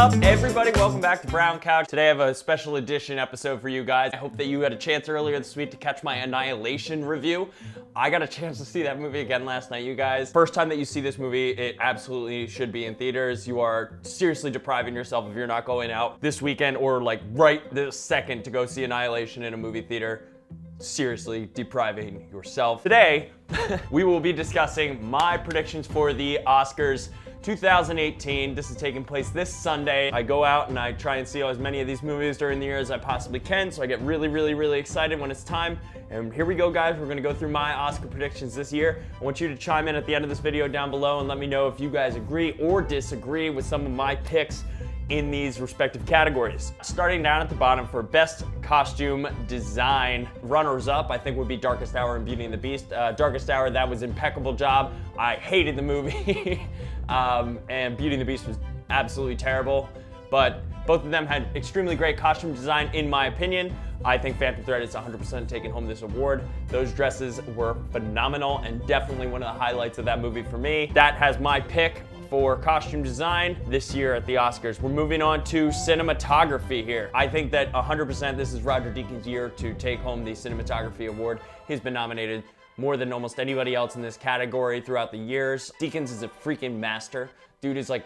up, everybody? Welcome back to Brown Couch. Today I have a special edition episode for you guys. I hope that you had a chance earlier this week to catch my Annihilation review. I got a chance to see that movie again last night, you guys. First time that you see this movie, it absolutely should be in theaters. You are seriously depriving yourself if you're not going out this weekend or like right this second to go see Annihilation in a movie theater. Seriously depriving yourself. Today, we will be discussing my predictions for the Oscars 2018. This is taking place this Sunday. I go out and I try and see as many of these movies during the year as I possibly can, so I get really excited when it's time. And here we go, guys. We're gonna go through my Oscar predictions this year. I want you to chime in at the end of this video down below and let me know if you guys agree or disagree with some of my picks in these respective categories. Starting down at the bottom for Best Costume Design, runners up I think would be Darkest Hour and Beauty and the Beast. Darkest Hour, that was impeccable job. I hated the movie. And Beauty and the Beast was absolutely terrible, but both of them had extremely great costume design in my opinion. I think Phantom Thread is 100% taking home this award. Those dresses were phenomenal and definitely one of the highlights of that movie for me. That has my pick for costume design this year at the Oscars. We're moving on to cinematography here. I think that 100% this is Roger Deakins' year to take home the cinematography award. He's been nominated more than almost anybody else in this category throughout the years. Deakins is a freaking master. Dude is like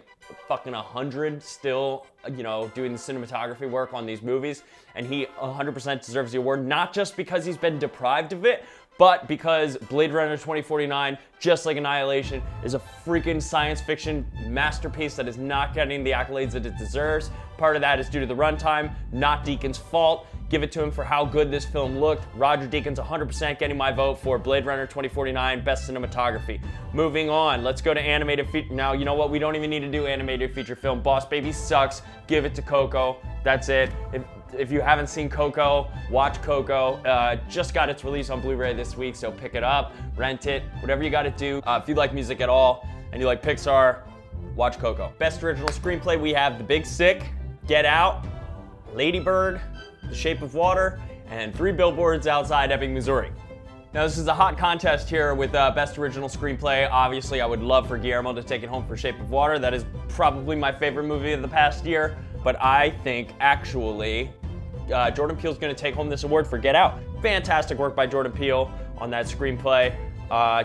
fucking 100 still, you know, doing the cinematography work on these movies, and he 100% deserves the award, not just because he's been deprived of it, but because Blade Runner 2049, just like Annihilation, is a freaking science fiction masterpiece that is not getting the accolades that it deserves. Part of that is due to the runtime, not Deakins' fault. Give it to him for how good this film looked. Roger Deakins 100% getting my vote for Blade Runner 2049, Best Cinematography. Moving on, let's go to animated feature. Now, you know what? We don't even need to do animated feature film. Boss Baby sucks. Give it to Coco. That's it. If you haven't seen Coco, watch Coco. Just got its release on Blu-ray this week, so pick it up, rent it, whatever you gotta do. If you like music at all and you like Pixar, watch Coco. Best Original Screenplay, we have The Big Sick, Get Out, Lady Bird, The Shape of Water, and 3 Billboards Outside Ebbing, Missouri. Now this is a hot contest here with Best Original Screenplay. Obviously, I would love for Guillermo to take it home for Shape of Water. That is probably my favorite movie of the past year, but I think actually Jordan Peele's gonna take home this award for Get Out. Fantastic work by Jordan Peele on that screenplay.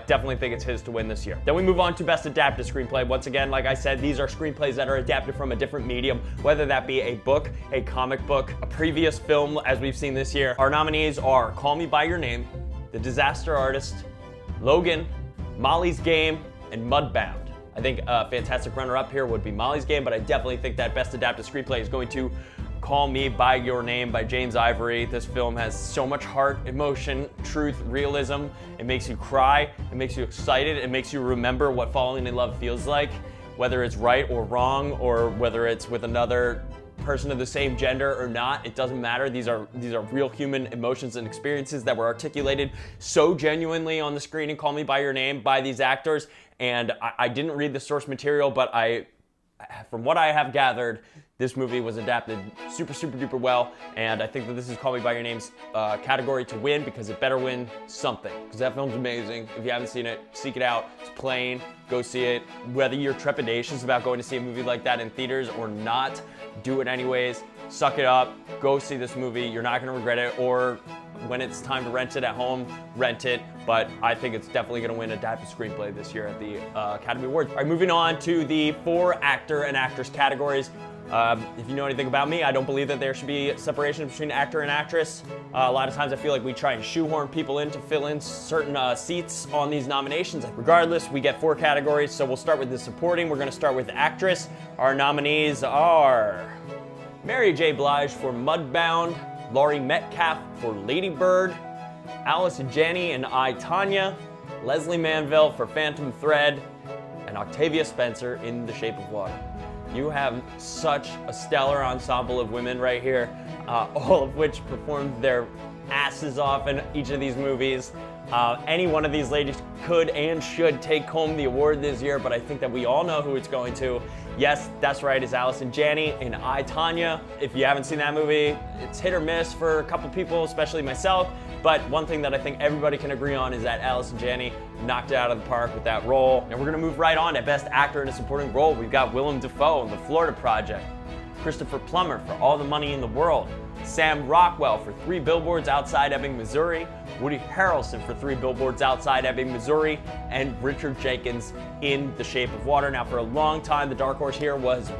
Definitely think it's his to win this year. Then we move on to Best Adapted Screenplay. Once again, like I said, these are screenplays that are adapted from a different medium, whether that be a book, a comic book, a previous film, as we've seen this year. Our nominees are Call Me By Your Name, The Disaster Artist, Logan, Molly's Game, and Mudbound. I think a fantastic runner-up here would be Molly's Game, but I definitely think that Best Adapted Screenplay is going to Call Me By Your Name by James Ivory. This film has so much heart, emotion, truth, realism. It makes you cry, it makes you excited, it makes you remember what falling in love feels like, whether it's right or wrong, or whether it's with another person of the same gender or not. It doesn't matter. These are real human emotions and experiences that were articulated so genuinely on the screen in Call Me By Your Name by these actors. And I didn't read the source material, but from what I have gathered, this movie was adapted super duper well, and I think that this is Call Me By Your Name's category to win, because it better win something, because that film's amazing. If you haven't seen it, seek it out. It's playing, go see it. Whether you're trepidatious about going to see a movie like that in theaters or not, do it anyways. Suck it up, go see this movie. You're not gonna regret it, or when it's time to rent it at home, rent it. But I think it's definitely gonna win Adapted Screenplay this year at the Academy Awards. All right, moving on to the 4 actor and actress categories. If you know anything about me, I don't believe that there should be separation between actor and actress. A lot of times I feel like we try and shoehorn people in to fill in certain seats on these nominations. Regardless, we get 4 categories, so we'll start with the supporting. We're gonna start with actress. Our nominees are Mary J. Blige for Mudbound, Laurie Metcalf for Lady Bird, Allison Janney and I, Tonya, Leslie Manville for Phantom Thread, and Octavia Spencer in The Shape of Water. You have such a stellar ensemble of women right here, all of which performed their asses off in each of these movies. Any one of these ladies could and should take home the award this year, but I think that we all know who it's going to. Yes, that's right, it's Allison Janney in I, Tonya. If you haven't seen that movie, it's hit or miss for a couple people, especially myself. But one thing that I think everybody can agree on is that Allison Janney knocked it out of the park with that role. And we're gonna move right on to Best Actor in a Supporting Role. We've got Willem Dafoe in The Florida Project. Christopher Plummer for All the Money in the World, Sam Rockwell for 3 Billboards Outside Ebbing, Missouri, Woody Harrelson for 3 Billboards Outside Ebbing, Missouri, and Richard Jenkins in The Shape of Water. Now, for a long time, the dark horse here was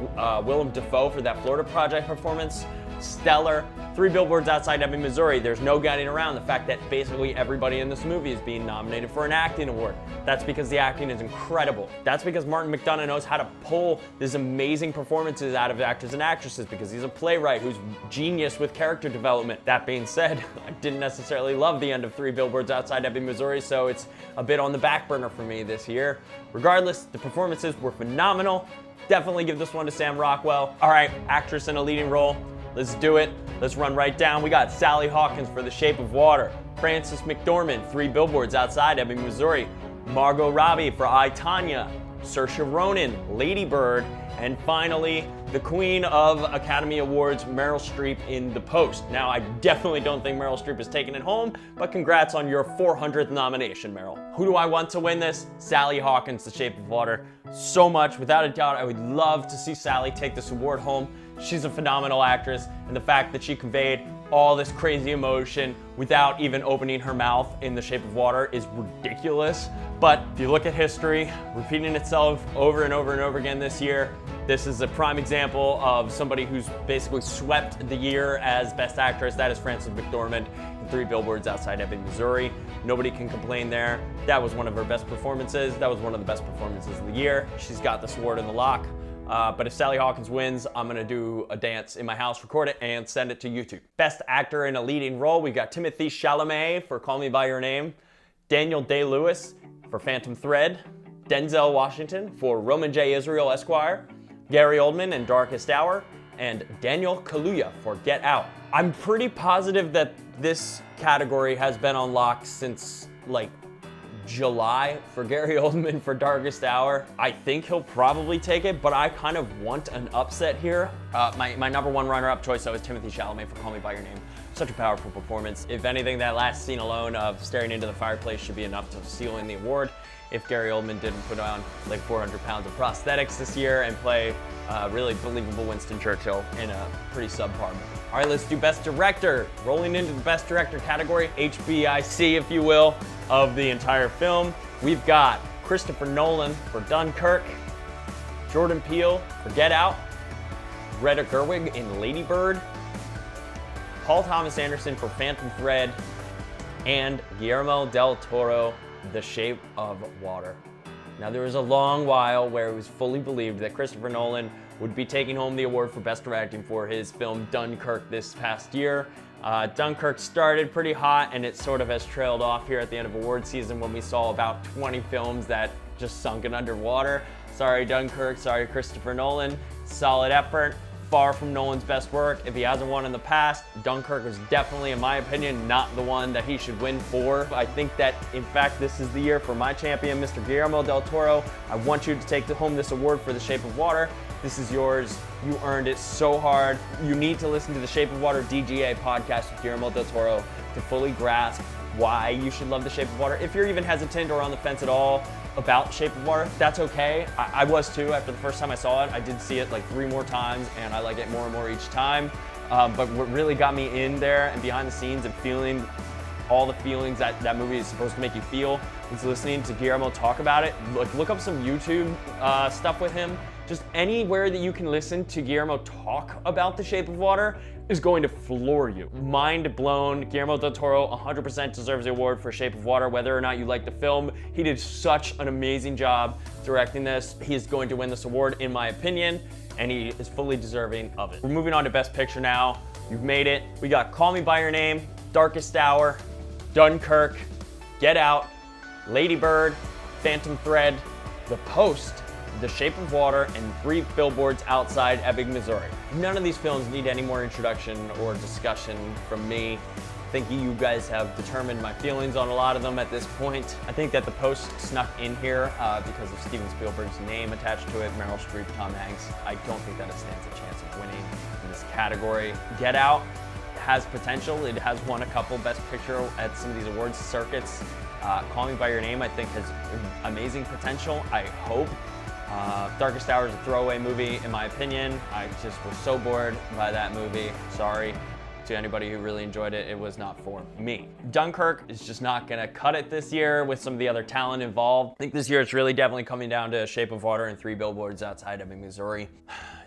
Willem Dafoe for that Florida Project performance. Stellar. 3 Billboards Outside Ebbing, Missouri. There's no getting around the fact that basically everybody in this movie is being nominated for an acting award. That's because the acting is incredible. That's because Martin McDonagh knows how to pull these amazing performances out of actors and actresses, because he's a playwright who's genius with character development. That being said, I didn't necessarily love the end of 3 Billboards Outside Ebbing, Missouri, so it's a bit on the back burner for me this year. Regardless, the performances were phenomenal. Definitely give this one to Sam Rockwell. All right, actress in a leading role. Let's do it. Let's run right down. We got Sally Hawkins for The Shape of Water, Frances McDormand, 3 Billboards Outside Ebbing, Missouri, Margot Robbie for I, Tonya, Saoirse Ronan, Lady Bird, and finally, the Queen of Academy Awards, Meryl Streep in The Post. Now, I definitely don't think Meryl Streep is taking it home, but congrats on your 400th nomination, Meryl. Who do I want to win this? Sally Hawkins, The Shape of Water. So much, without a doubt, I would love to see Sally take this award home. She's a phenomenal actress, and the fact that she conveyed all this crazy emotion without even opening her mouth in The Shape of Water is ridiculous. But if you look at history, repeating itself over and over and over again this year, this is a prime example of somebody who's basically swept the year as Best Actress. That is Frances McDormand in 3 Billboards Outside Ebbing, Missouri. Nobody can complain there. That was one of her best performances. That was one of the best performances of the year. She's got this award in the lock. But if Sally Hawkins wins, I'm gonna do a dance in my house, record it, and send it to YouTube. Best Actor in a Leading Role, we got Timothée Chalamet for Call Me By Your Name, Daniel Day-Lewis for Phantom Thread, Denzel Washington for Roman J. Israel, Esquire, Gary Oldman in Darkest Hour, and Daniel Kaluuya for Get Out. I'm pretty positive that this category has been on lock since, like, July for Gary Oldman for Darkest Hour. I think he'll probably take it, but I kind of want an upset here. My number one runner-up choice, though, is Timothée Chalamet for Call Me By Your Name. Such a powerful performance. If anything, that last scene alone of staring into the fireplace should be enough to seal in the award. If Gary Oldman didn't put on like 400 pounds of prosthetics this year and play really believable Winston Churchill in a pretty subpar movie. All right, let's do Best Director. Rolling into the Best Director category, HBIC, if you will, of the entire film. We've got Christopher Nolan for Dunkirk, Jordan Peele for Get Out, Greta Gerwig in Lady Bird, Paul Thomas Anderson for Phantom Thread, and Guillermo del Toro, The Shape of Water. Now, there was a long while where it was fully believed that Christopher Nolan would be taking home the award for Best Directing for his film Dunkirk this past year. Dunkirk started pretty hot, and it sort of has trailed off here at the end of award season when we saw about 20 films that just sunken underwater. Sorry, Dunkirk. Sorry, Christopher Nolan. Solid effort. Far from Nolan's best work. If he hasn't won in the past, Dunkirk was definitely, in my opinion, not the one that he should win for. I think that, in fact, this is the year for my champion, Mr. Guillermo del Toro. I want you to take home this award for The Shape of Water. This is yours. You earned it so hard. You need to listen to the Shape of Water DGA podcast with Guillermo del Toro to fully grasp why you should love The Shape of Water. If you're even hesitant or on the fence at all about Shape of Water, that's okay. I was too. After the first time I saw it, I did see it like 3 more times, and I like it more and more each time. But what really got me in there and behind the scenes and feeling all the feelings that that movie is supposed to make you feel was listening to Guillermo talk about it. Look up some YouTube stuff with him. Just anywhere that you can listen to Guillermo talk about The Shape of Water is going to floor you. Mind blown. Guillermo del Toro 100% deserves the award for Shape of Water, whether or not you like the film. He did such an amazing job directing this. He is going to win this award, in my opinion, and he is fully deserving of it. We're moving on to Best Picture now. You've made it. We got Call Me By Your Name, Darkest Hour, Dunkirk, Get Out, Lady Bird, Phantom Thread, The Post, The Shape of Water, and 3 Billboards Outside Ebbing, Missouri. None of these films need any more introduction or discussion from me. I think you guys have determined my feelings on a lot of them at this point. I think that The Post snuck in here because of Steven Spielberg's name attached to it, Meryl Streep, Tom Hanks. I don't think that it stands a chance of winning in this category. Get Out has potential. It has won a couple Best Picture at some of these awards circuits. Call Me By Your Name, I think, has amazing potential. I hope Darkest Hour is a throwaway movie, in my opinion. I just was so bored by that movie. Sorry to anybody who really enjoyed it. It was not for me. Dunkirk is just not gonna cut it this year with some of the other talent involved. I think this year it's really definitely coming down to Shape of Water and 3 Billboards Outside Ebbing, Missouri.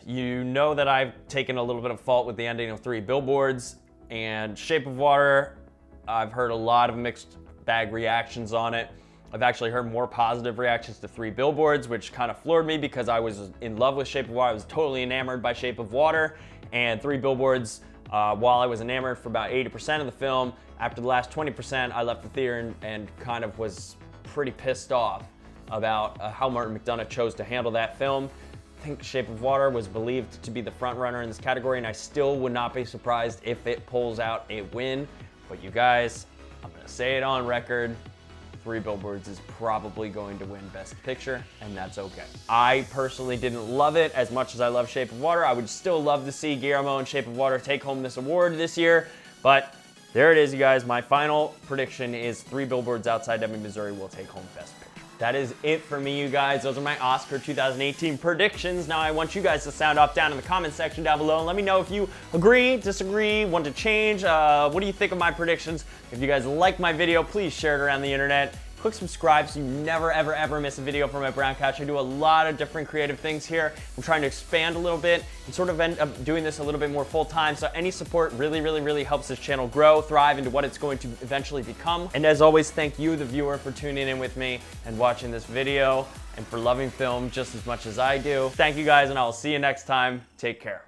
You know that I've taken a little bit of fault with the ending of 3 Billboards, and Shape of Water, I've heard a lot of mixed bag reactions on it. I've actually heard more positive reactions to 3 Billboards, which kind of floored me because I was in love with Shape of Water. I was totally enamored by Shape of Water, and 3 Billboards, while I was enamored for about 80% of the film, after the last 20%, I left the theater and kind of was pretty pissed off about how Martin McDonagh chose to handle that film. I think Shape of Water was believed to be the front runner in this category, and I still would not be surprised if it pulls out a win. But you guys, I'm gonna say it on record, 3 Billboards is probably going to win Best Picture, and that's okay. I personally didn't love it as much as I love Shape of Water. I would still love to see Guillermo and Shape of Water take home this award this year, but there it is, you guys. My final prediction is 3 Billboards Outside Ebbing, Missouri will take home Best Picture. That is it for me, you guys. Those are my Oscar 2018 predictions. Now I want you guys to sound off down in the comment section down below and let me know if you agree, disagree, want to change. What do you think of my predictions? If you guys like my video, please share it around the internet. Click subscribe so you never, ever, ever miss a video from my Brown Couch. I do a lot of different creative things here. I'm trying to expand a little bit and sort of end up doing this a little bit more full time. So any support really, really, really helps this channel grow, thrive into what it's going to eventually become. And as always, thank you, the viewer, for tuning in with me and watching this video and for loving film just as much as I do. Thank you guys, and I'll see you next time. Take care.